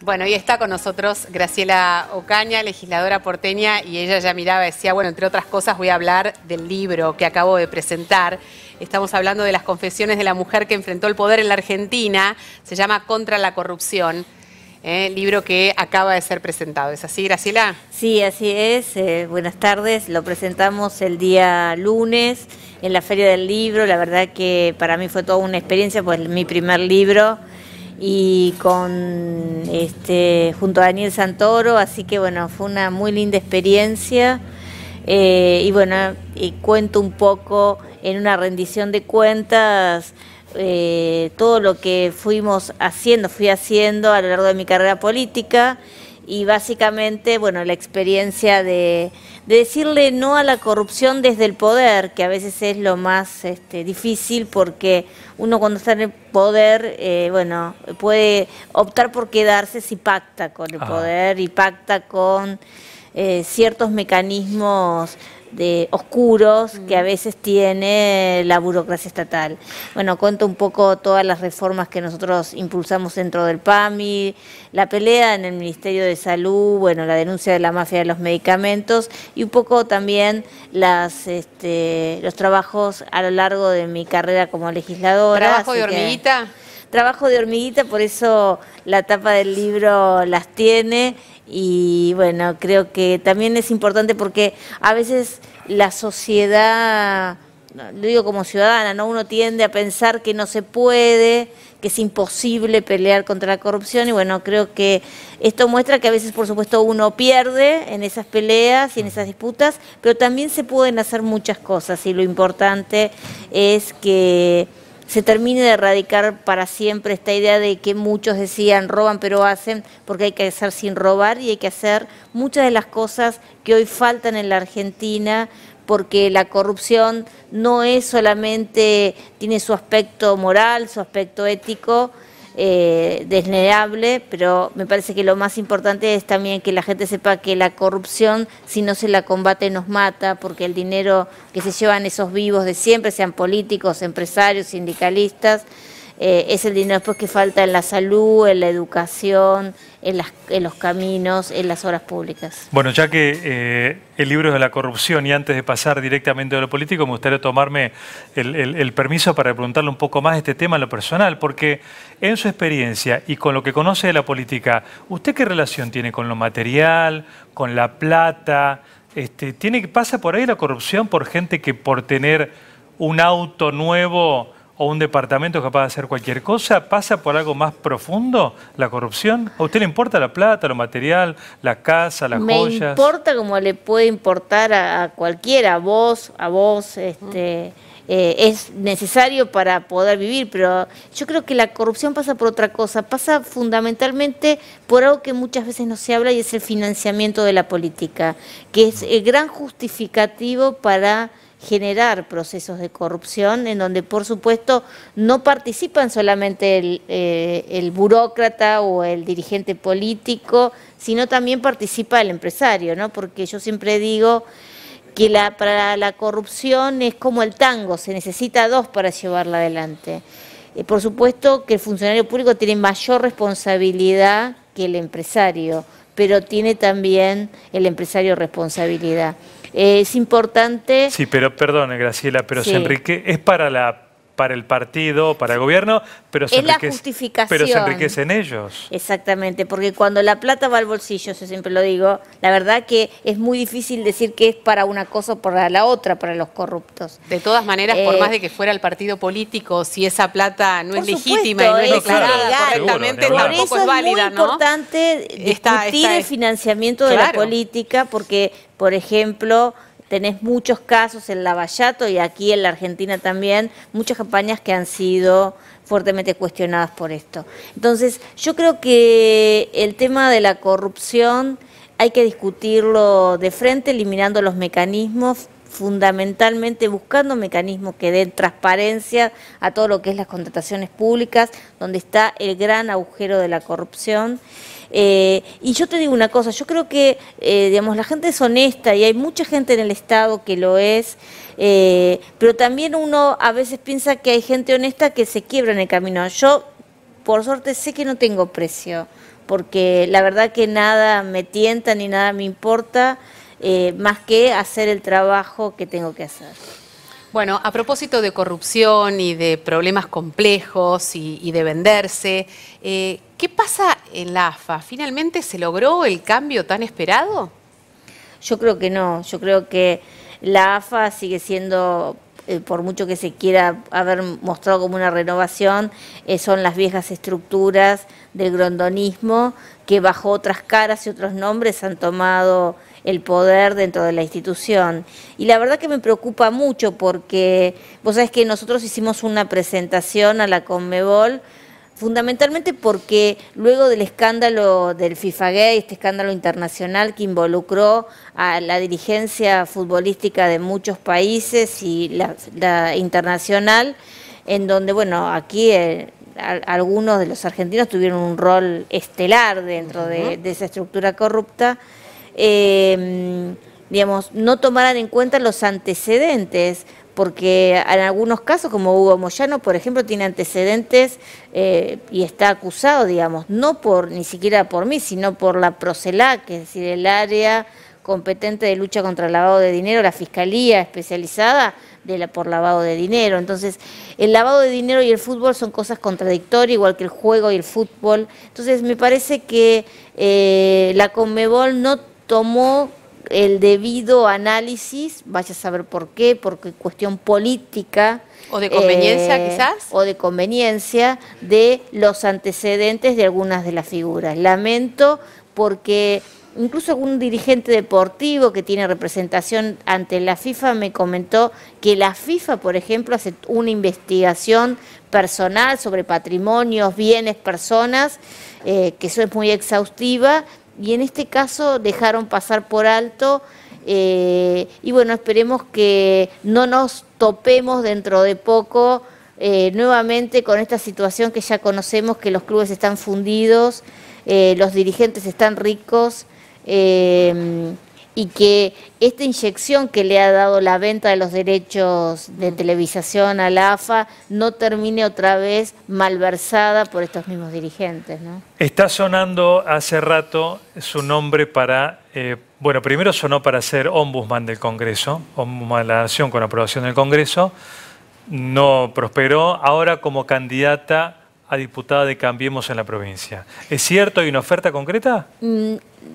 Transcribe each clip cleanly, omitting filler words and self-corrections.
Bueno, y está con nosotros Graciela Ocaña, legisladora porteña, y ella ya miraba y decía, bueno, entre otras cosas voy a hablar del libro que acabo de presentar. Estamos hablando de las confesiones de la mujer que enfrentó el poder en la Argentina, se llama Contra la corrupción, libro que acaba de ser presentado. ¿Es así, Graciela? Sí, así es. Buenas tardes, lo presentamos el día lunes en la Feria del Libro. La verdad que para mí fue toda una experiencia, pues mi primer libro, y junto a Daniel Santoro, así que bueno, fue una muy linda experiencia. Y bueno, cuento un poco en una rendición de cuentas todo lo que fui haciendo a lo largo de mi carrera política, y básicamente, bueno, la experiencia de decirle no a la corrupción desde el poder, que a veces es lo más difícil, porque uno cuando está en el poder, bueno, puede optar por quedarse si pacta con el poder y pacta con ciertos mecanismos oscuros que a veces tiene la burocracia estatal. Bueno, cuento un poco todas las reformas que nosotros impulsamos dentro del PAMI, la pelea en el Ministerio de Salud, bueno, la denuncia de la mafia de los medicamentos, y un poco también los trabajos a lo largo de mi carrera como legisladora. ¿Trabajo de hormiguita? Trabajo de hormiguita, por eso la tapa del libro las tiene. Y bueno, creo que también es importante porque a veces la sociedad, lo digo como ciudadana, ¿no? Uno tiende a pensar que no se puede, que es imposible pelear contra la corrupción, y bueno, creo que esto muestra que a veces, por supuesto, uno pierde en esas peleas y en esas disputas, pero también se pueden hacer muchas cosas, y lo importante es que se termine de erradicar para siempre esta idea de que muchos decían roban pero hacen, porque hay que hacer sin robar, y hay que hacer muchas de las cosas que hoy faltan en la Argentina, porque la corrupción no es solamente, tiene su aspecto moral, su aspecto ético, desnegable, pero me parece que lo más importante es también que la gente sepa que la corrupción, si no se la combate, nos mata, porque el dinero que se llevan esos vivos de siempre, sean políticos, empresarios, sindicalistas, es el dinero después que falta en la salud, en la educación, en los caminos, en las obras públicas. Bueno, ya que el libro es de la corrupción, y antes de pasar directamente a lo político, me gustaría tomarme el permiso para preguntarle un poco más de este tema en lo personal, porque en su experiencia y con lo que conoce de la política, ¿usted qué relación tiene con lo material, con la plata? ¿Pasa por ahí la corrupción por gente que por tener un auto nuevo o un departamento capaz de hacer cualquier cosa, pasa por algo más profundo, la corrupción? ¿A usted le importa la plata, lo material, la casa, las joyas? Me importa como le puede importar a cualquiera, a vos, es necesario para poder vivir, pero yo creo que la corrupción pasa por otra cosa, pasa fundamentalmente por algo que muchas veces no se habla, y es el financiamiento de la política, que es el gran justificativo para generar procesos de corrupción, en donde por supuesto no participan solamente el burócrata o el dirigente político, sino también participa el empresario, ¿no? Porque yo siempre digo que para la corrupción es como el tango, se necesita dos para llevarla adelante. Por supuesto que el funcionario público tiene mayor responsabilidad que el empresario, pero tiene también el empresario responsabilidad. Es importante... Sí, pero perdone, Graciela, pero sí, es para el partido, para el gobierno, pero es la justificación. Pero se enriquecen ellos. Exactamente, porque cuando la plata va al bolsillo, yo siempre lo digo, la verdad que es muy difícil decir que es para una cosa o para la otra, para los corruptos. De todas maneras, por más de que fuera el partido político, si esa plata no es legítima y no es declarada correctamente, tampoco es válida, ¿no? Por eso es muy importante discutir el financiamiento de la política, porque, por ejemplo, tenés muchos casos en Lavallato, y aquí en la Argentina también, muchas campañas que han sido fuertemente cuestionadas por esto. Entonces, yo creo que el tema de la corrupción hay que discutirlo de frente, eliminando los mecanismos, fundamentalmente buscando mecanismos que den transparencia a todo lo que es las contrataciones públicas, donde está el gran agujero de la corrupción. Y yo te digo una cosa, yo creo que digamos, la gente es honesta, y hay mucha gente en el Estado que lo es, pero también uno a veces piensa que hay gente honesta que se quiebra en el camino. Yo, por suerte, sé que no tengo precio, porque la verdad que nada me tienta ni nada me importa, más que hacer el trabajo que tengo que hacer. Bueno, a propósito de corrupción y de problemas complejos y de venderse, ¿qué pasa en la AFA? ¿Finalmente se logró el cambio tan esperado? Yo creo que no, yo creo que la AFA sigue siendo, por mucho que se quiera haber mostrado como una renovación, son las viejas estructuras del grondonismo que bajo otras caras y otros nombres han tomado el poder dentro de la institución. Y la verdad que me preocupa mucho porque vos sabés que nosotros hicimos una presentación a la Conmebol fundamentalmente porque luego del escándalo del FIFA-Gate, este escándalo internacional que involucró a la dirigencia futbolística de muchos países y la internacional, en donde, bueno, aquí algunos de los argentinos tuvieron un rol estelar dentro de esa estructura corrupta, digamos, no tomaran en cuenta los antecedentes, porque en algunos casos, como Hugo Moyano, por ejemplo, tiene antecedentes y está acusado, digamos, no por ni siquiera por mí, sino por la Procelac, es decir, el área competente de lucha contra el lavado de dinero, la Fiscalía especializada por lavado de dinero. Entonces, el lavado de dinero y el fútbol son cosas contradictorias, igual que el juego y el fútbol. Entonces, me parece que la Conmebol no tomó el debido análisis, vaya a saber por qué, porque cuestión política. ¿O de conveniencia quizás? O de conveniencia de los antecedentes de algunas de las figuras. Lamento porque incluso algún dirigente deportivo que tiene representación ante la FIFA me comentó que la FIFA, por ejemplo, hace una investigación personal sobre patrimonios, bienes, personas, que eso es muy exhaustiva, y en este caso dejaron pasar por alto, y bueno, esperemos que no nos topemos dentro de poco nuevamente con esta situación que ya conocemos, que los clubes están fundidos, los dirigentes están ricos, y que esta inyección que le ha dado la venta de los derechos de televisación a la AFA no termine otra vez malversada por estos mismos dirigentes, ¿no? Está sonando hace rato su nombre para, bueno, primero sonó para ser ombudsman del Congreso, ombudsman de la Nación con aprobación del Congreso, no prosperó, ahora como candidata a diputada de Cambiemos en la provincia. ¿Es cierto? ¿Hay una oferta concreta?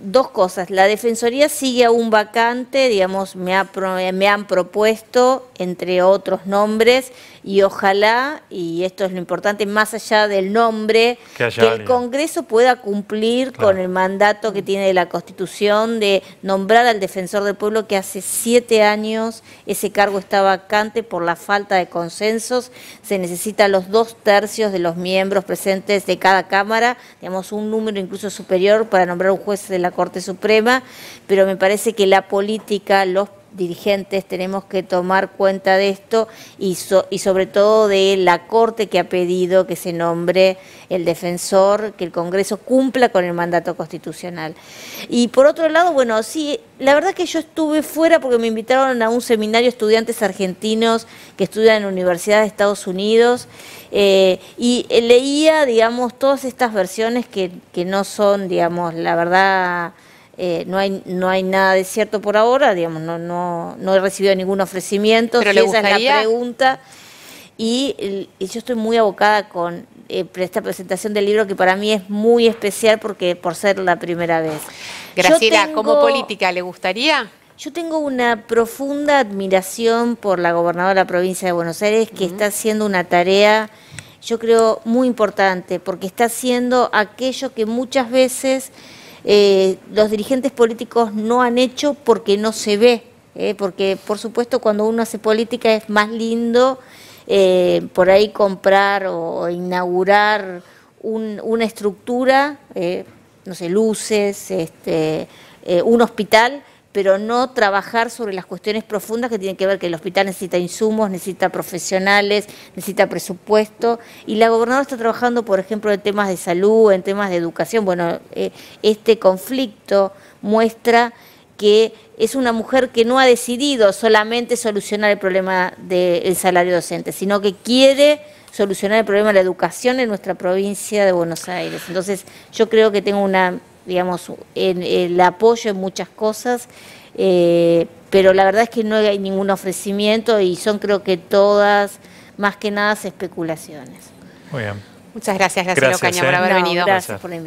Dos cosas. La Defensoría sigue aún vacante, digamos, me han propuesto, entre otros nombres, y ojalá, y esto es lo importante, más allá del nombre, que el Congreso pueda cumplir con el mandato que tiene de la Constitución de nombrar al Defensor del Pueblo, que hace 7 años ese cargo está vacante por la falta de consensos. Se necesitan los 2/3 de los miembros presentes de cada Cámara, digamos, un número incluso superior para nombrar un juez de la Corte Suprema, pero me parece que la política, los dirigentes tenemos que tomar cuenta de esto y sobre todo de la Corte que ha pedido que se nombre el defensor, que el Congreso cumpla con el mandato constitucional. Y por otro lado, bueno, sí, la verdad que yo estuve fuera porque me invitaron a un seminario de estudiantes argentinos que estudian en la Universidad de Estados Unidos, y leía, digamos, todas estas versiones que no son, digamos, la verdad. No hay nada de cierto por ahora, digamos, no he recibido ningún ofrecimiento, pero si esa es la pregunta. Y yo estoy muy abocada con esta presentación del libro, que para mí es muy especial por ser la primera vez. Graciela, como política, ¿le gustaría? Yo tengo una profunda admiración por la gobernadora de la provincia de Buenos Aires, que está haciendo una tarea, yo creo, muy importante, porque está haciendo aquello que muchas veces los dirigentes políticos no han hecho porque no se ve, porque por supuesto cuando uno hace política es más lindo por ahí comprar o inaugurar una estructura, no sé, luces, un hospital, pero no trabajar sobre las cuestiones profundas que tienen que ver que el hospital necesita insumos, necesita profesionales, necesita presupuesto, y la gobernadora está trabajando, por ejemplo, en temas de salud, en temas de educación. Bueno, este conflicto muestra que es una mujer que no ha decidido solamente solucionar el problema del salario docente, sino que quiere solucionar el problema de la educación en nuestra provincia de Buenos Aires. Entonces, yo creo que tengo digamos, el apoyo en muchas cosas, pero la verdad es que no hay ningún ofrecimiento y son, creo que todas, más que nada, especulaciones. Muy bien. Muchas gracias, Graciela Ocaña, por haber venido. Gracias por la invitación.